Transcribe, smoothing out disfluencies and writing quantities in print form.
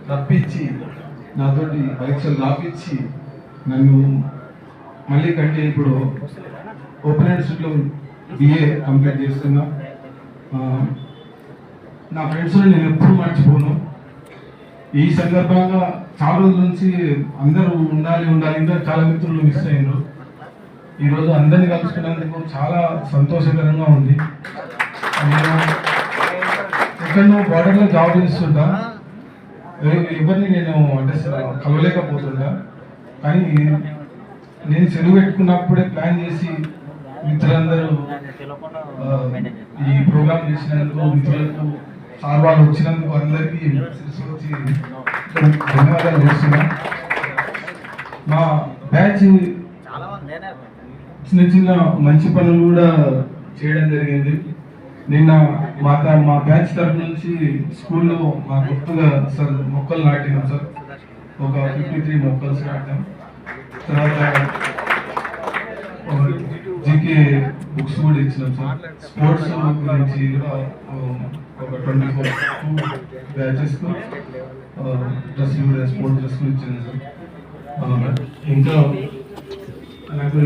రప్పించి నాతోటి పరీక్షలు రాపించి నన్ను మళ్ళీ కంటే ఇప్పుడు ఓపెన్ ఇన్స్టిట్యూట్లో BA కంప్లీట్ చేస్తున్నా. నా ఫ్రెండ్స్ నేను ఎప్పుడు మర్చిపోను. ఈ సందర్భంగా చాలా రోజుల నుంచి అందరూ ఉండాలి ఇంకా చాలా మిత్రులు మిస్ అయ్యారు. ఈరోజు అందరినీ కలుసుకున్నందుకు చాలా సంతోషకరంగా ఉంది. నేను ఎక్కడో బార్డర్లో జాబ్ చేస్తుంటా, ఎవరిని నేను అంటే కలవలేకపోతుంటా. కానీ నేను సెలవు పెట్టుకున్నప్పుడే ప్లాన్ చేసి మిత్రులందరూ ఈ ప్రోగ్రామ్ చేసినందుకు, మిత్రులకు సార్ వాళ్ళు వచ్చినందుకు అందరికీ వచ్చి ధన్యవాదాలు చేస్తున్నా. మా బ్యాచ్ చిన్న మంచి పనులు కూడా చేయడం జరిగింది. నిన్న మా బ్యాచ్ తరఫు నుంచి స్కూల్లో మా గుర్తుగా సార్ మొక్కలు నాటినాం సార్. ఒక 53 మొక్కలు నాటాం. తర్వాత GK బుక్స్ కూడా ఇచ్చినాం సార్. స్పోర్ట్స్ గురించి కూడా ఒక 24 బ్యాచెస్కు డ్రెస్సులు కూడా స్పోర్ట్స్ డ్రెస్సులు ఇచ్చాను సార్. ఇంకా నాకు